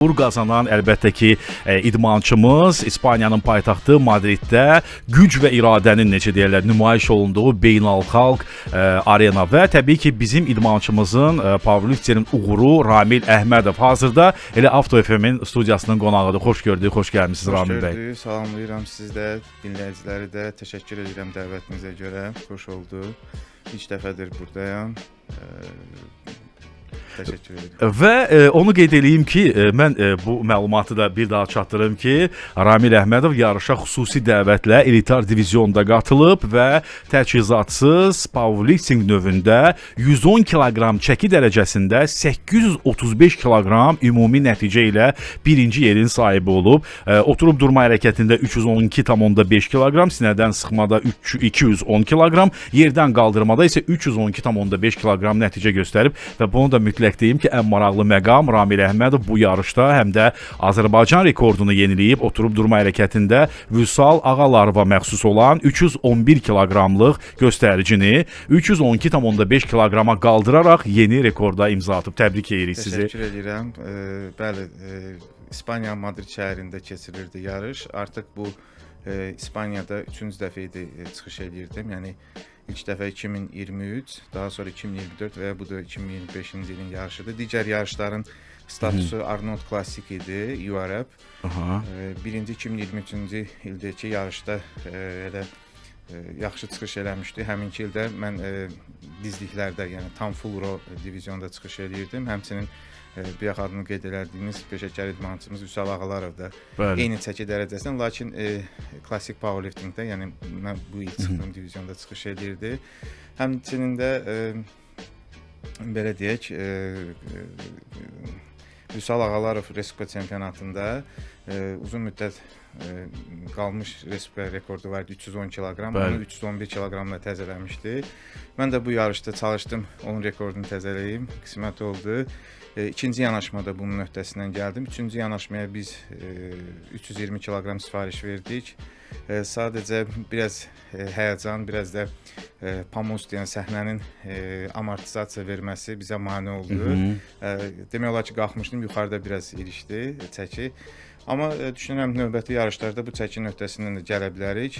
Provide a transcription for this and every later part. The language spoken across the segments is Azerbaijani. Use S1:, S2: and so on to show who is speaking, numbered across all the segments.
S1: Uğur qazanan əlbəttə ki, idmançımız İspaniyanın paytaxtı Madriddə güc və iradənin necə deyirlər, nümayiş olunduğu beynəlxalq arena və təbii ki, bizim idmançımızın powerlifterin uğuru Ramil Əhmədov. Hazırda elə Avto FM-in studiyasının qonağıdır. Xoş gördük, xoş gəlmisiniz Ramil bəy.
S2: Xoş gördük, salamlayıram siz də, dinləyiciləri də. Təşəkkür edirəm dəvətinizə görə. Xoş oldu. İlk dəfədir buradayam. Təşəkkür edirəm.
S1: Və onu qeyd edeyim ki, mən bu məlumatı da bir daha çatdırım ki, Ramil Əhmədov yarışa xüsusi dəvətlə elitar divizionda qatılıb və təchizatsız powerlifting növündə 110 kiloqram çəki dərəcəsində 835 kiloqram ümumi nəticə ilə birinci yerin sahibi olub. Oturub durma hərəkətində 312,5 kiloqram, sinədən sıxmada 210 kiloqram, yerdən qaldırmada isə 312,5 kiloqram nəticə göstərib və bunu da mütləq deyim ki, ən maraqlı məqam Ramil Əhmədov bu yarışda həm də Azərbaycan rekordunu yeniləyib, oturub durma hərəkətində Vüsal Ağalarova məxsus olan 311 kiloqramlıq göstəricini 312,5 kiloqrama qaldıraraq yeni rekorda imza atıb. Təbrik edirik sizi.
S2: Təşəkkür edirəm. Bəli, İspaniya Madrid şəhərində keçirilirdi yarış. Artıq bu İspaniyada 3-cü dəfə idi çıxış edirdim. Yəni İlk dəfə 2023, daha sonra 2024 və bu da 2025-ci ilin yarışıdır. Digər yarışların statusu Arnold Classic idi, URF. Birinci 2023-cü ildəki yarışda elə yaxşı çıxış eləmişdi. Həminki ildə mən dizliklərdə, yəni tam full row divizionda çıxış edirdim. Həmçinin bir adını qeyd elədiyimiz peşəkar idmançımız Vüsal Ağalarov da eyni çəki dərəcəsində, lakin klassik powerliftingdə, yəni mən bu il çıxdığım divizionda çıxış edirdi. Həmçinin də belə deyək, Vüsal Ağalarov Respublika çempionatında uzun müddət qalmış Respublika rekordu vardı 310 kiloqram, onu 311 kiloqramla təzələmişdi. Mən də bu yarışda çalışdım, onun rekordunu təzələyim, qismət oldu. İkinci yanaşmada bunun öhdəsindən gəldim. Üçüncü yanaşmaya biz 320 kiloqram sifariş verdik. Sadəcə biraz həyəcan, biraz da pomost, yəni səhnənin amortizasiya verməsi bizə mane oldu. Demək olar ki, qalxmışdım, yuxarıda biraz irişdi çəki. Amma düşünürəm növbəti yarışlarda bu çəkinin öhdəsindən də gələ bilərik.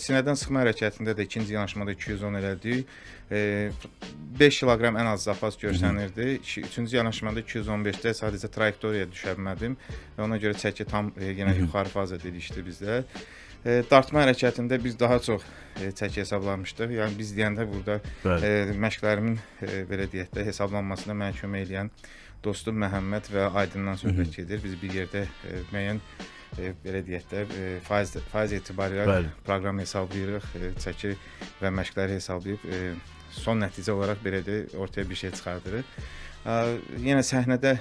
S2: Sinədən sıxma hərəkətində də ikinci yanaşmada 210 elədik. 5 kiloqram ən az zapas görsənirdi. Üçüncü yanaşmada 215-də sadəcə trayektoriyaya düşə bilmədim və ona görə çəki tam yenə yuxarı fazada ilişdi bizdə. Dartma hərəkətində biz daha çox çəki hesablamışdıq. Yəni biz deyəndə burada məşqlərimin belə deyək də hesablanmasına mənə kömək edən dostum Məhəmməd və Aydından söhbət gedir. Biz bir yerdə müəyyən belə deyək də faiz etibarilə proqram hesablayırıq, çəki və məşqləri hesablayıb son nəticə olaraq belə də ortaya bir şey çıxardırıq. Yenə səhnədə,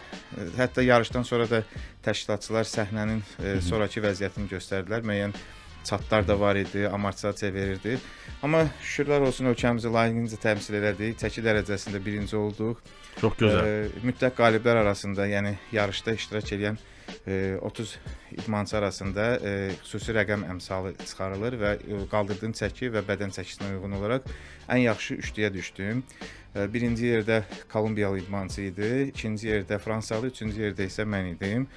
S2: hətta yarışdan sonra da təşkilatçılar səhnənin sonrakı vəziyyətini göstərdilər. Müəyyən çatlar da var idi, amortizasiya verirdi. Amma şükürlər olsun ölkəmizi layiqincə təmsil elədik. Çəki dərəcəsində birinci olduq.
S1: Çox gözəl.
S2: Mütləq qaliblər arasında, yəni yarışda iştirak edən 30 idmançı arasında xüsusi rəqəm əmsalı çıxarılır və qaldırdığım çəki və bədən çəkisinə uyğun olaraq ən yaxşı üçlüyə düşdüm. Birinci yerdə Kolumbiyalı idmançı idi, ikinci yerdə Fransalı, üçüncü yerdə isə mən idim.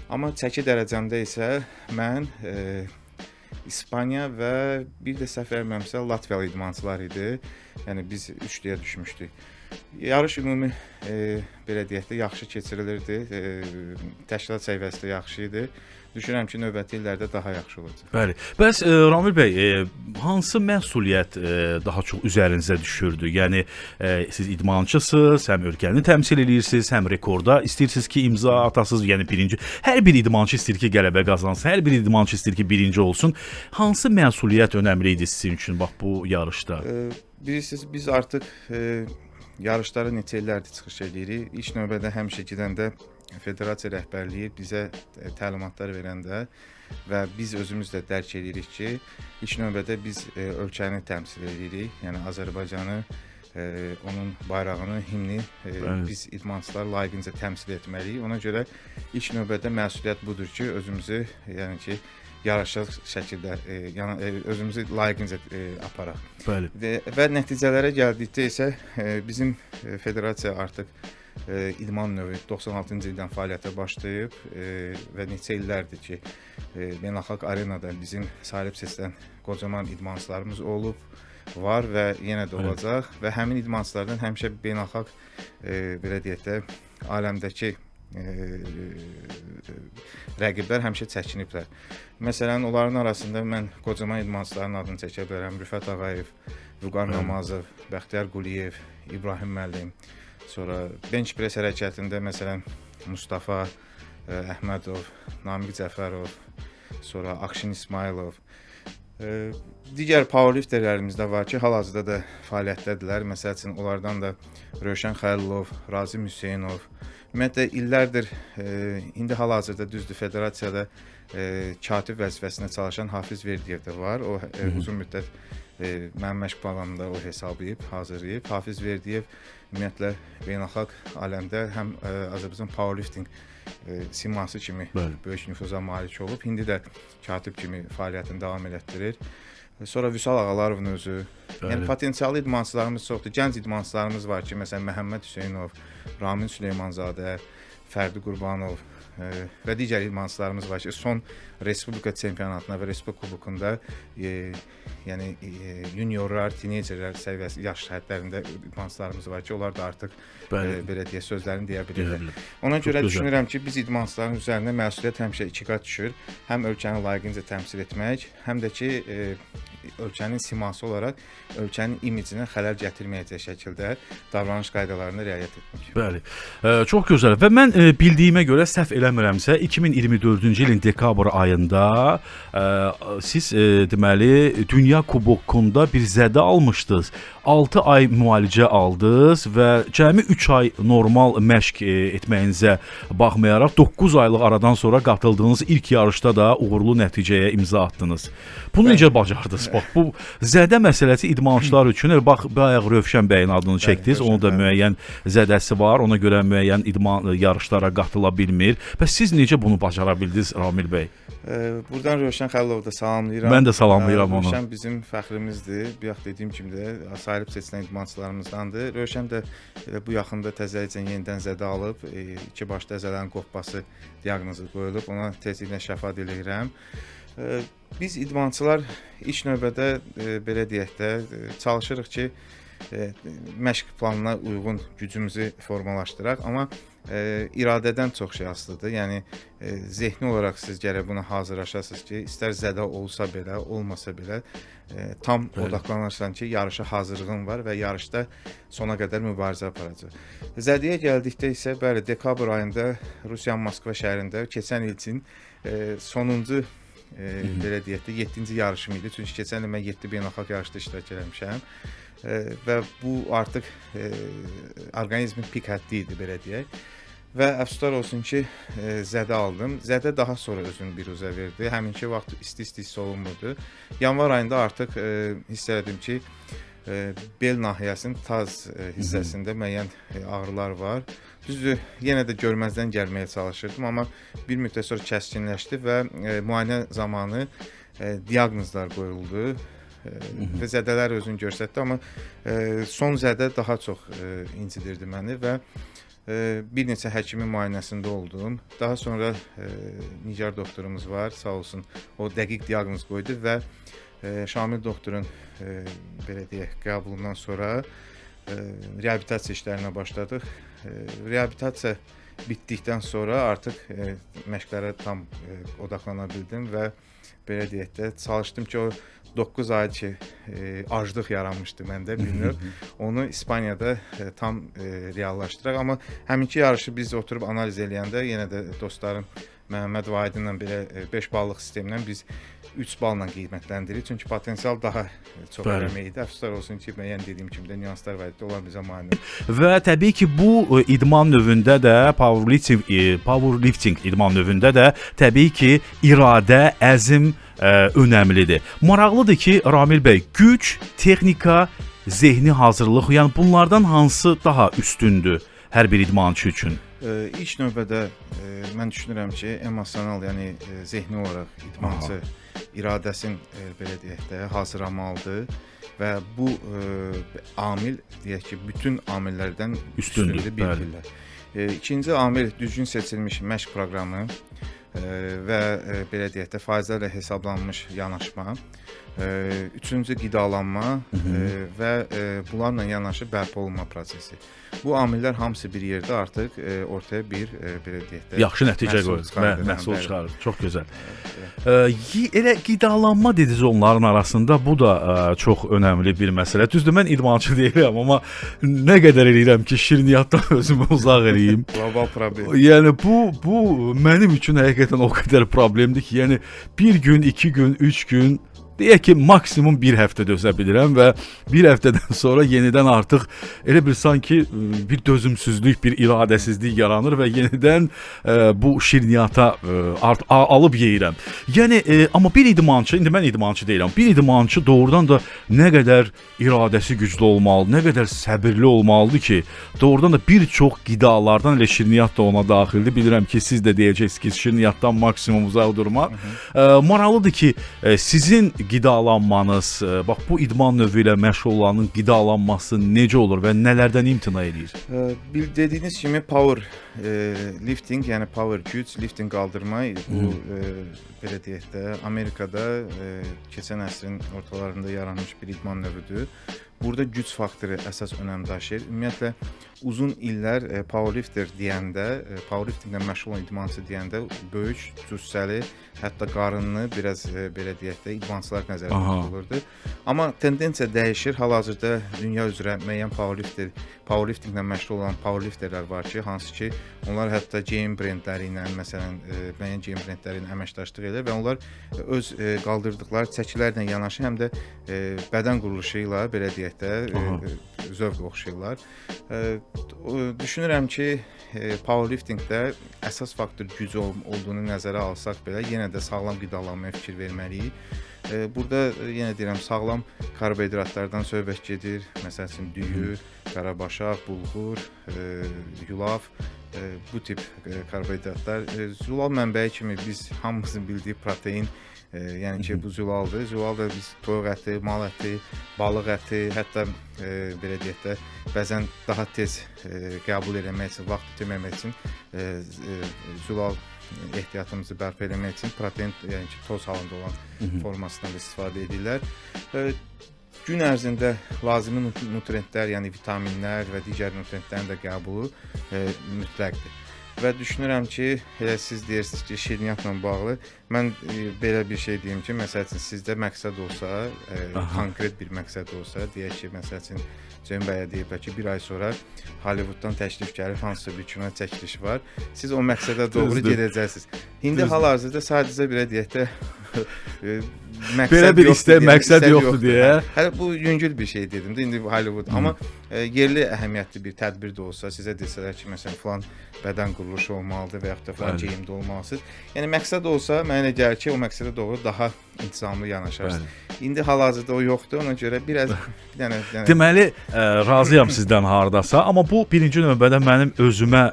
S2: Amma çəki dərəcəmdə isə mən İspaniya və bir də səhv etmirəmsə Latviyalı idmançılar idi. Yəni biz üçlüyə düşmüşdük. Yarış ümumi belə deyək də yaxşı keçirilirdi. Təşkilat səviyyəsi yaxşı idi. Düşünürəm ki, növbəti illərdə daha yaxşı olacaq.
S1: Bəli. Bəs Ramil bəy, hansı məsuliyyət daha çox üzərinizə düşürdü? Yəni siz idmançısınız, həm ölkəni təmsil edirsiniz, həm rekorda istəyirsiniz ki, imza atasınız, yəni birinci. Hər bir idmançı istəyir ki, qələbə qazansın, hər bir idmançı istəyir ki, birinci olsun. Hansı məsuliyyət önəmli idi sizin üçün bax bu yarışda?
S2: Bilirsiniz, biz artıq yarışlara neçə illərdir çıxış edirik. İlk növbədə həmişə gedəndə federasiya rəhbərliyi bizə təlimatlar verəndə və biz özümüz də dərk edirik ki, ilk növbədə biz ölkəni təmsil edirik. Yəni Azərbaycanı, onun bayrağını, himni biz idmançılar layiqincə təmsil etməliyik. Ona görə ilk növbədə məsuliyyət budur ki, özümüzü, yəni ki, yaraşıq şəkildə özümüzü layiqincə aparaq.
S1: Bəli.
S2: Və nəticələrə gəldikdə isə bizim federasiya artıq idman növü 96-cı ildən fəaliyyətə başlayıb və neçə illərdir ki, beynəlxalq arenada bizim salib-sesdən qocaman idmançılarımız olub, var və yenə də olacaq və həmin idmançılardan həmişə beynəlxalq belə deyək də aləmdəki rəqiblər həmişə çəkiniblər. Məsələn, onların arasında mən qocaman idmançıların adını çəkə bilərəm. Rüfət Ağayev, Vüqar Namazov, Bəxtiyar Quliyev, İbrahim müəllim. Sonra bench press hərəkətində məsələn Mustafa Əhmədov, Namiq Cəfərov, sonra Akşin İsmailov. Digər powerlifterlərimiz də var ki, hal-hazırda da fəaliyyətdədirlər. Məsəl üçün onlardan da Rövşən Xəlilov, Razim Hüseynov. Ümumiyyətlə illərdir indi hal-hazırda düzdür federasiyada katib vəzifəsində çalışan Hafiz Verdiyev də var. O uzun müddət mənim məşq planımda o hesablayıb, hazırlayıb. Hafiz Verdiyev ümumiyyətlə beynəlxalq aləmdə həm Azərbaycan powerlifting siması kimi böyük nüfuza malik olub. İndi də katib kimi fəaliyyətini davam elətdirir. Sonra Vüsal Ağalayevin özü. Yəni potensiallı idmançılarımız çoxdur. Gənc idmançılarımız var ki, məsələn Məhəmməd Hüseynov, Ramin Süleymanzadə, Fərdi Qurbanov və digər idmançılarımız var ki, son Respublika çempionatına və Respublika kubokunda yəni juniorlar, teenagerlər səviyyəsi yaş hədlərində idmançılarımız var ki, onlar da artıq belə deyə sözlərini deyə bilirlər. Ona görə düşünürəm ki, biz idmançıların üzərində məsuliyyət həmişə 2 qat düşür. Həm ölkəni layiqincə təmsil etmək, həm də ki ölkənin siması olaraq ölkənin imicinə xələl gətirməyəcək şəkildə davranış qaydalarına riayət etmək.
S1: Bəli. Çox gözəl. Və mən bildiyimə görə səhv eləmirəmsə 2024-cü ilin dekabr ayında siz deməli Dünya Kubokunda bir zədə almışdınız. 6 ay müalicə aldınız və cəmi 3 ay normal məşq etməyinizə baxmayaraq 9 aylıq aradan sonra qatıldığınız ilk yarışda da uğurlu nəticəyə imza atdınız. Bunu necə bacardınız? Bax, bu zədə məsələsi idmançılar üçün, bax, bayaq Rövşən bəyin adını çəkdiniz, onun da müəyyən zədəsi var, ona görə müəyyən idman yarışlara qatıla bilmir. Bəs siz necə bunu bacara bildiniz, Ramil bəy?
S2: Buradan Rövşən Xəlilovu da salamlayıram.
S1: Mən də salamlayıram onu.
S2: Rövşən bizim fəxrimizdir. Bu yaxın dediyim kimi də sayılıb seçilən idmançılarımızdandır. Rövşən də bu yaxında təzəlicən yenidən zədə alıb, 2 baş təzələrin qopması diaqnozu qoyulub. Ona tezliklə şəfa diləyirəm. Biz idmançılar ilk növbədə belə deyək də çalışırıq ki, məşq planına uyğun gücümüzü formalaşdıraq, amma iradədən çox şey asılıdır. Yəni zehni olaraq siz gərək buna hazırlaşasınız ki, istər zədə olsa belə, olmasa belə tam odaqlanırsan ki, yarışa hazırlığın var və yarışda sona qədər mübarizə aparacaq. Zədəyə gəldikdə isə bəli, dekabr ayında Rusiyanın Moskva şəhərində keçən il üçün sonuncu belə deyək də 7-ci yarışım idi. Çünki keçən il mən 7 beynəlxalq yarışda iştirak etmişəm və bu artıq orqanizmin pik həddi idi belə deyək. Və əfsuslar olsun ki, zədə aldım. Zədə daha sonra özünü biruzə verdi. Həminki vaxt isti-isti hiss olunmurdu. Yanvar ayında artıq hiss elədim ki, bel nahiyəsinin taz hissəsində müəyyən ağrılar var. Düzdür, yenə də görməzdən gəlməyə çalışırdım, amma bir müddət sonra kəskinləşdi və müayinə zamanı diaqnozlar qoyuldu və zədələr özünü göstərdi, amma son zədə daha çox incidirdi məni və bir neçə həkimin müayinəsində oldum. Daha sonra Nigar doktorumuz var, sağ olsun, o dəqiq diaqnoz qoydu və Şamil doktorun belə deyək, qəbulundan sonra reabilitasiya işlərinə başladıq. Reabilitasiya bitdikdən sonra artıq məşqlərə tam odaqlana bildim və belə deyək də çalışdım ki, o 9 ay ki aclıq yaranmışdı məndə bir növ. Onu İspaniyada tam reallaşdıraq. Amma həminki yarışı biz oturub analiz eləyəndə yenə də dostlarım Məhəmməd Vahidinlə belə 5 ballıq sistemlə biz 3 balla qiymətləndiririk. Çünki potensial daha çox eləmək idi. Əfsuslar olsun ki, müəyyən dediyim kimi də nüanslar var idi. Onlar bizə mane.
S1: Və təbii ki, bu idman növündə də powerlifting idman növündə də təbii ki, iradə, əzm önəmlidir. Maraqlıdır ki, Ramil bəy, güc, texnika, zehni hazırlıq, yəni bunlardan hansı daha üstündür hər bir idmançı üçün?
S2: İlk növbədə mən düşünürəm ki, emosional, yəni zehni olaraq idmançı iradəsini belə deyək də hazırlamalıdır və bu amil deyək ki, bütün amillərdən üstündür bildirlər. İkinci amil düzgün seçilmiş məşq proqramı və belə deyək də faizlərlə hesablanmış yanaşma. Üçüncü qidalanma və bunlarla yanaşı bərpa olunma prosesi. Bu amillər hamısı bir yerdə artıq ortaya bir belə deyək də
S1: yaxşı nəticə qoyur, məhsul çıxarır. Çox gözəl. Elə qidalanma dediniz onların arasında, bu da çox önəmli bir məsələ. Düzdür, mən idmançı deyirəm, amma nə qədər eləyirəm ki, şirniyyatdan özümü uzaq eləyim.
S2: Qlobal problem.
S1: Yəni bu mənim üçün həqiqətən o qədər problemdir ki, yəni bir gün, 2 gün, 3 gün, deyək ki, maksimum bir həftə dözə bilirəm və bir həftədən sonra yenidən artıq elə bir sanki bir dözümsüzlük, bir iradəsizlik yaranır və yenidən bu şirniyyata alıb yeyirəm. Yəni, amma bir idmançı, indi mən idmançı deyirəm, bir idmançı doğrudan da nə qədər iradəsi güclü olmalı, nə qədər səbirli olmalıdır ki, doğrudan da bir çox qidalardan elə şirniyyat da ona daxildir. Bilirəm ki, siz də deyəcəksiniz ki, şirniyyatdan maksimum uzaq durmaq. Maraqlıdır ki, sizin qidalanmanız, bax bu idman növü ilə məşğul olanın qidalanması necə olur və nələrdən imtina edir?
S2: Dediyiniz kimi power lifting, yəni power güc, lifting qaldırma, bu belə deyək də Amerikada keçən əsrin ortalarında yaranmış bir idman növüdür. Burada güc faktoru əsas önəm daşıyır. Ümumiyyətlə uzun illər powerlifter deyəndə, powerliftinglə məşğul olan idmançı deyəndə böyük, cüssəli, hətta qarınlı biraz belə deyək də idmançılar nəzərdə tutulurdu. Amma tendensiya dəyişir. Hal-hazırda dünya üzrə müəyyən powerliftinglə məşğul olan powerlifterlər var ki, hansı ki, onlar hətta gym brendləri ilə, məsələn, müəyyən gym brendləri ilə əməkdaşlıq edir və onlar öz qaldırdıqları çəkilərlə yanaşı həm də bədən quruluşu ilə belə deyək də zövq oxşayırlar. Düşünürəm ki, powerliftingdə əsas faktor güc olduğunu nəzərə alsaq belə yenə də sağlam qidalanmaya fikir verməliyik. Burada yenə deyirəm, sağlam karbohidratlardan söhbət gedir. Məsəl üçün düyü, qarabaşaq, bulğur, yulaf, bu tip karbohidratlar. Zülal mənbəyi kimi biz hamımızın bildiyi protein, yəni ki, bu zülaldır. Zülal da biz toyuq əti, mal əti, balıq əti, hətta belə deyək də bəzən daha tez qəbul etmək üçün, vaxt itirməmək üçün zülal ehtiyatımızı bərpa etmək üçün protein, yəni ki, toz halında olan formasından istifadə edirlər. Gün ərzində lazımi nutriyentlər, yəni vitaminlər və digər nutriyentlərin də qəbulu mütləqdir. Və düşünürəm ki, elə siz deyirsiniz ki, şirniyyatla bağlı, mən belə bir şey deyim ki, məsəl üçün sizdə məqsəd olsa, konkret bir məqsəd olsa, deyək ki, məsəl üçün Ceyhun bəyə deyiblər ki, bir ay sonra Hollywooddan təklif gəlib, hansısa bir kino çəkilişi var, siz o məqsədə doğru gedəcəksiniz. İndi hal-hazırda sadəcə belə deyək də
S1: belə bir məqsəd yoxdur deyə.
S2: Hələ bu yüngül bir şey dedim də, indi Hollywood. Amma yerli əhəmiyyətli bir tədbir də olsa, sizə desələr ki, məsələn, filan bədən quruluşu olmalıdır və yaxud da filan geyimdə olmalısınız. Yəni, məqsəd olsa, mənə gəlir ki, o məqsədə doğru daha intizamlı yanaşarsınız. İndi hal-hazırda o yoxdur, ona görə biraz
S1: Deməli, razıyam sizdən hardasa, amma bu birinci növbədə mənim özümə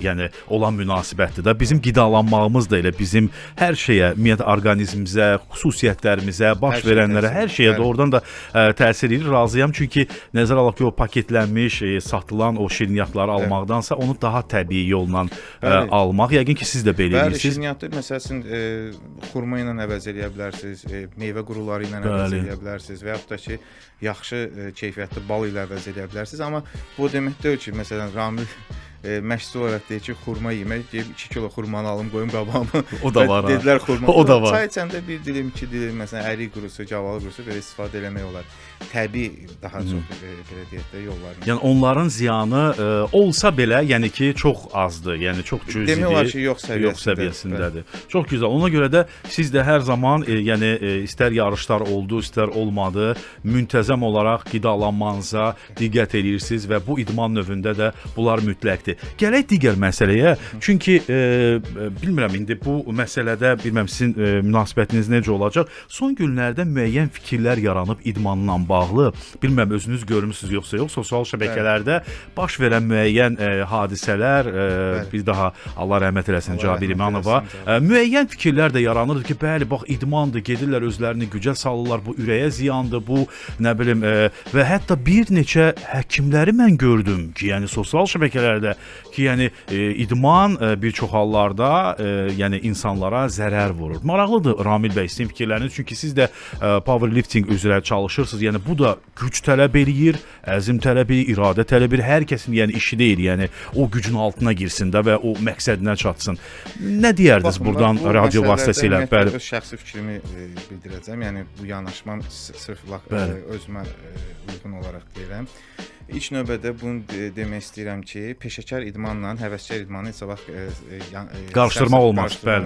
S1: yəni olan münasibətdir də. Bizim qidalanmağımız da elə bizim hər şeyə, ümumiyyətlə orqanizmimizə, xüsusiyyətlərimizə, baş verənlərə, hər şeyə doğrudan da təsir edir. Razıyam, çünki nəzərə alaq ki, o paketlənmiş, satılan o şirniyyatları almaqdansa onu daha təbii yolla almaq. Yəqin ki, siz də belə edirsiniz.
S2: Bəli, şirniyyatı məsələn xurma ilə əvəz eləyə bilərsiniz, meyvə quruları ilə əvəz eləyə bilərsiniz və yaxud da ki, yaxşı keyfiyyətli bal ilə əvəz eləyə bilərsiniz. Amma bu demək deyil ki, məsələn, Ramil məşqçi olaraq deyir ki, xurma yemək, 2 kilo xurmanı alım, qoyum qabağıma.
S1: O da var.
S2: Dedilər xurma.
S1: O da var.
S2: Çay içəndə bir dilim, 2 dilim, məsələn, ərik qurusu, cavalı qurusu belə istifadə eləmək olar. Təbii daha çox belə deyək də yollarını.
S1: Yəni onların ziyanı olsa belə, yəni ki, çox azdır. Yəni çox cüzidir.
S2: Demək olar ki, yox
S1: səviyyəsindədir. Çox gözəl. Ona görə də siz də hər zaman yəni istər yarışlar oldu, istər olmadı, müntəzəm olaraq qidalanmanıza diqqət edirsiniz və bu idman növündə də bunlar mütləqdir. Gələk digər məsələyə. Çünki bilmirəm indi bu məsələdə bilmirəm sizin münasibətiniz necə olacaq. Son günlərdə müəyyən fikirlər yaranıb idmanla bağlı. Bilmirəm özünüz görmüsünüz yoxsa yox, sosial şəbəkələrdə baş verən müəyyən hadisələr, bir daha Allah rəhmət eləsin Cabir İmanova, müəyyən fikirlər də yaranır ki, bəli, bax idmandır, gedirlər özlərini gücə salırlar, bu ürəyə ziyandır, bu nə bilim və hətta bir neçə həkimləri mən gördüm ki, yəni sosial şəbəkələrdə ki, yəni idman bir çox hallarda yəni insanlara zərər vurur. Maraqlıdır Ramil bəy sizin fikirləriniz, çünki siz də powerlifting üzrə çalışırsınız. Yəni bu da güc tələb eləyir, əzm tələb eləyir, iradə tələb eləyir. Hər kəsin yəni işi deyil, yəni o gücün altına girsin də və o məqsədinə çatsın. Nə deyərdiniz buradan radio vasitəsilə?
S2: Bəli, öz şəxsi fikrimi bildirəcəm. Yəni bu yanaşmam sırf özümə uyğun olaraq deyirəm. İlk növbədə bunu demək istəyirəm ki, peşəkar idmanla həvəskar idmanı heç vaxt
S1: qarışdırmaq olmaz. Bəli.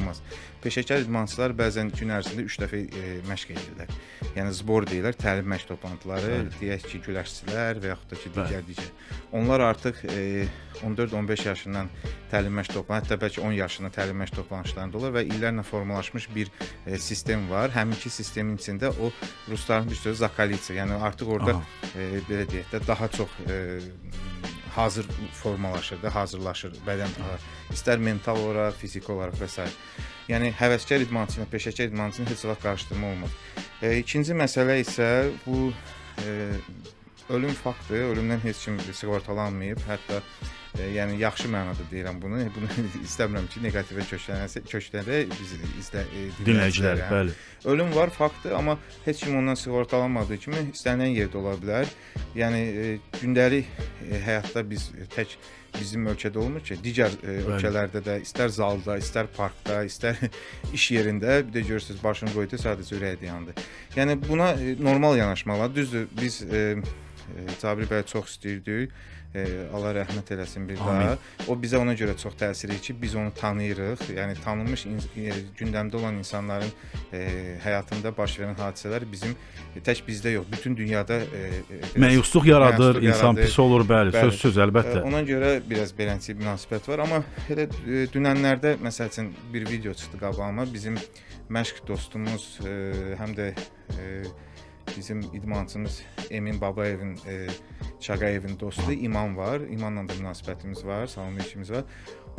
S2: Peşəkar idmançılar bəzən gün ərzində 3 dəfə məşq edirlər. Yəni zbor deyirlər, təlim məşq toplantıları, deyək ki, güləşçilər və yaxud da ki, digər. Onlar artıq 14-15 yaşından təlim məşq toplanır, hətta bəlkə 10 yaşında təlim məşq toplanışlarında olur və illərlə formalaşmış bir sistem var. Həminki sistemin içində o rusların bir sözü zakalitsa, yəni artıq orada belə deyək də daha çox hazır formalaşır da, hazırlaşır bədən, istər mental olaraq, fiziki olaraq və s. Yəni həvəskar idmançı ilə peşəkar idmançını heç vaxt qarışdırma olmaz. İkinci məsələ isə bu ölüm faktı, ölümdən heç kim sığortalanmayıb, hətta yəni yaxşı mənada deyirəm bunu. Bunu istəmirəm ki, neqativə köklənə biz dinləyicilər, bəli. Ölüm var faktı, amma heç kim ondan sığortalanmadığı kimi istənilən yerdə ola bilər. Yəni gündəlik həyatda biz tək bizim ölkədə olmur ki, digər ölkələrdə də istər zalda, istər parkda, istər iş yerində bir də görürsüz başını qoydu, sadəcə ürəyi dayandı. Yəni buna normal yanaşmalar. Düzdür, biz Cabir bəy çox istəyirdik. Allah rəhmət eləsin bir daha. O bizə ona görə çox təsir edir ki, biz onu tanıyırıq. Yəni tanınmış gündəmdə olan insanların həyatında baş verən hadisələr bizim tək bizdə yox, bütün dünyada
S1: məyusluq yaradır, insan pis olur, bəli, sözsüz əlbəttə.
S2: Ona görə biraz beləncə münasibət var, amma elə dünənlərdə məsəl üçün bir video çıxdı qabağıma. Bizim məşq dostumuz, həm də bizim idmançımız Emin Babayevin, Çağayevin dostu İman var. İmanla da münasibətimiz var, samimiyyətimiz var.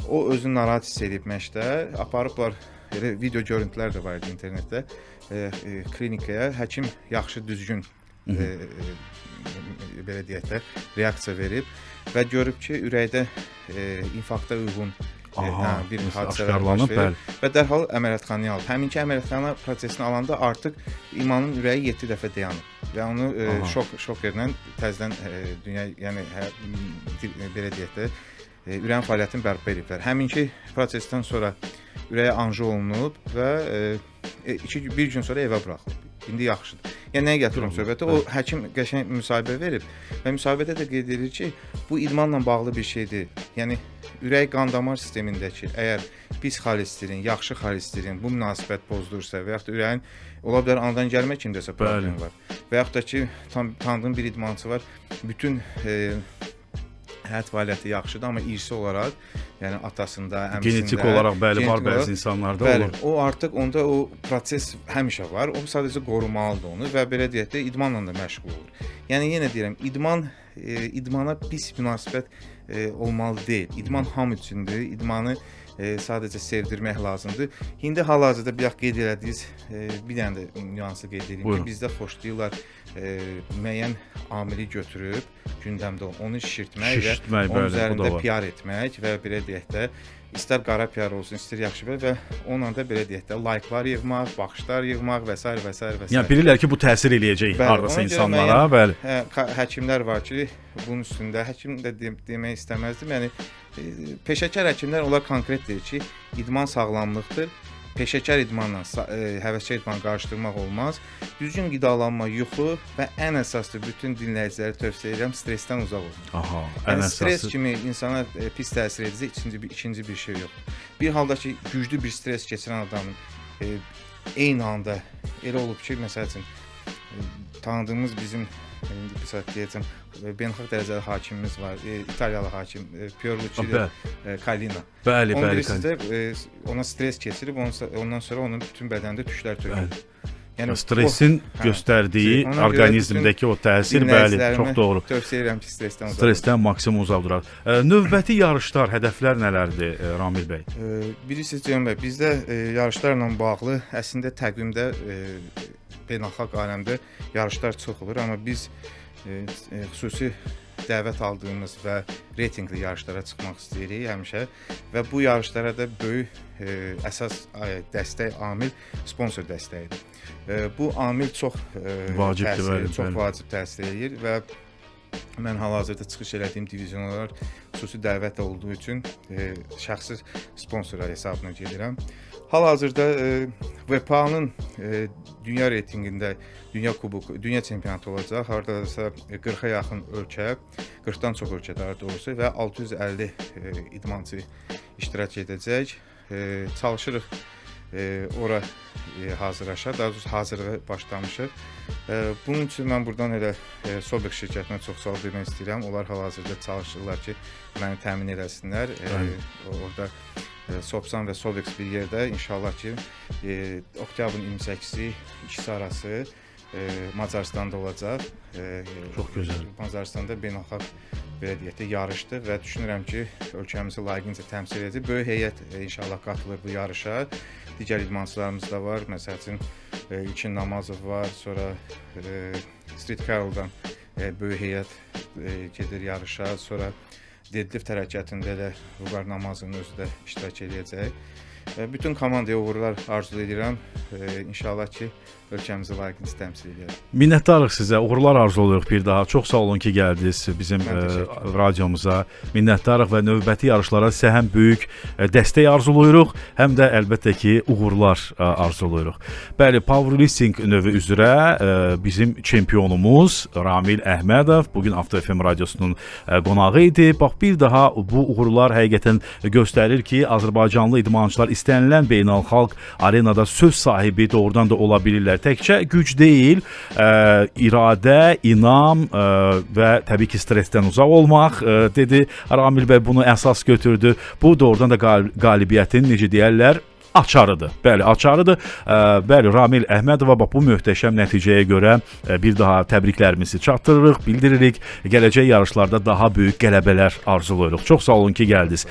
S2: O özünü narahat hiss edib məşqdə. Aparıblar, elə video görüntülər də var idi internetdə. Klinikaya həkim yaxşı, düzgün belə deyək də reaksiya verib və görüb ki, ürəkdə infarkta uyğun bir hadisələr baş verir və dərhal əməliyyatxanaya alıb. Həminki əməliyyatxana prosesini alanda artıq İmanın ürəyi 7 dəfə dayanıb və onu şok yerlə təzədən dünya, yəni belə deyək də ürəyin fəaliyyətini bərpa ediblər. Həminki prosesdən sonra ürəyə anji olunub və bir gün sonra evə buraxılıb. İndi yaxşıdır. Yəni nəyə gətirirəm söhbəti? O həkim qəşəng müsahibə verib və müsahibədə də qeyd edir ki, bu idmanla bağlı bir şeydir. Yəni ürək qan damar sistemindəki əgər pis xolesterin, yaxşı xolesterin bu münasibət pozdursa və yaxud da ürəyin ola bilər anadan gəlmə kimdəsə problem var. Və yaxud da ki, tanıdığım bir idmançı var, bütün həyat fəaliyyəti yaxşıdır, amma irsi olaraq, yəni atasında, əmsində,
S1: genetik olaraq bəli var bəzi insanlarda olur.
S2: O artıq onda o proses həmişə var. O sadəcə qorumalıdır onu və belə deyək də idmanla da məşğul olur. Yəni yenə deyirəm, idmana pis münasibət olmalı deyil. İdman hamı üçündür. İdmanı sadəcə sevdirmək lazımdır. İndi hal-hazırda bir qeyd elədiniz, bir dənə də nüansı qeyd edeyim ki, bizdə xoşlayırlar müəyyən amili götürüb gündəmdə onu şişirtmək və onun üzərində PR etmək və belə deyək də istər qara PR olsun, istər yaxşı PR və onunla da belə deyək də like'lar yığmaq, baxışlar yığmaq və s. və s. və s.
S1: Yəni bilirlər ki, bu təsir eləyəcək hardasa insanlara, bəli.
S2: Həkimlər var ki, bunun üstündə həkim də demək istəməzdim. Yəni peşəkar həkimlər onlar konkret deyir ki, idman sağlamlıqdır. Peşəkar idmanla həvəskar idmanı qarışdırmaq olmaz. Düzgün qidalanma, yuxu və ən əsaslı bütün dinləyicilərə tövsiyə edirəm, stressdən uzaq olun. Yəni stress kimi insana pis təsir edəcək ikinci bir şey yoxdur. Bir halda ki, güclü bir stress keçirən adamın eyni anda elə olub ki, məsəl üçün tanıdığımız bizim indi bir saat deyəcəm beynəlxalq dərəcəli hakimimiz var. İtaliyalı hakim Pierluigi Collina.
S1: Bəli,
S2: Onu
S1: bəli.
S2: bilirsiniz də ona stres keçirib ondan sonra onun bütün bədənində tüklər tökülür.
S1: Yəni stresin göstərdiyi orqanizmdəki o təsir, bəli, çox doğru.
S2: Tövsiyə edirəm ki, stressdən uzaq.
S1: Stressdən maksimum uzaq duraq. Növbəti yarışlar, hədəflər nələrdir Ramil bəy?
S2: Bilirsiniz Ceyhun bəy, bizdə yarışlarla bağlı əslində təqvimdə beynəlxalq aləmdə yarışlar çox olur, amma biz xüsusi dəvət aldığımız və reytinqli yarışlara çıxmaq istəyirik həmişə və bu yarışlara da böyük əsas dəstək amil sponsor dəstəyidir. Bu amil çox vacibdir, çox vacib təsir edir və mən hal-hazırda çıxış elədiyim divizionlar xüsusi dəvət olduğu üçün şəxsi sponsorlar hesabına gedirəm. Hal-hazırda VPA-nın dünya reytinqində dünya kuboku, dünya çempionatı olacaq. Hardasa 40-a yaxın ölkə, 40-dan çox ölkə daha doğrusu və 650 idmançı iştirak edəcək. Çalışırıq ora hazırlaşa, daha doğrusu hazırlığa başlamışıq. Bunun üçün mən buradan elə Sobek şirkətinə çox sağ ol demək istəyirəm. Onlar hal-hazırda çalışırlar ki, məni təmin eləsinlər. Orada Sopsan və Sobex bir yerdə inşallah ki, oktyabrın 28-i ikisi arası Macaristanda olacaq.
S1: Çox gözəl.
S2: Macaristanda beynəlxalq belə deyək də yarışdır və düşünürəm ki, ölkəmizi layiqincə təmsil edəcək. Böyük heyət inşallah qatılır bu yarışa. Digər idmançılarımız da var. Məsəl üçün İlkin Namazov var, sonra Street Carol'dan böyük heyət gedir yarışa, sonra deadlift hərəkətində də Vüqar Namazovun özü də iştirak edəcək. Bütün komandaya uğurlar arzu edirəm. İnşallah ki, ölkəmizi layiqincə təmsil edək.
S1: Minnətdarıq sizə, uğurlar arzulayırıq bir daha. Çox sağ olun ki, gəldiniz bizim radiomuza. Minnətdarıq və növbəti yarışlara sizə həm böyük dəstək arzulayırıq, həm də əlbəttə ki, uğurlar arzulayırıq. Bəli, powerlifting növü üzrə bizim çempionumuz Ramil Əhmədov bugün Avto FM radiosunun qonağı idi. Bax, bir daha bu uğurlar həqiqətən göstərir ki, Azərbaycanlı idmançılar istənilən beynəlxalq arenada söz sahibi doğrudan da ola bilirlər. Təkcə güc deyil, iradə, inam və təbii ki, stressdən uzaq olmaq, dedi Ramil bəy, bunu əsas götürdü. Bu doğrudan da qalibiyyətin, necə deyərlər, açarıdır. Bəli, açarıdır. Bəli, Ramil Əhmədova bu möhtəşəm nəticəyə görə bir daha təbriklərimizi çatdırırıq, bildiririk. Gələcək yarışlarda daha böyük qələbələr arzulayırıq. Çox sağ olun ki, gəldiniz.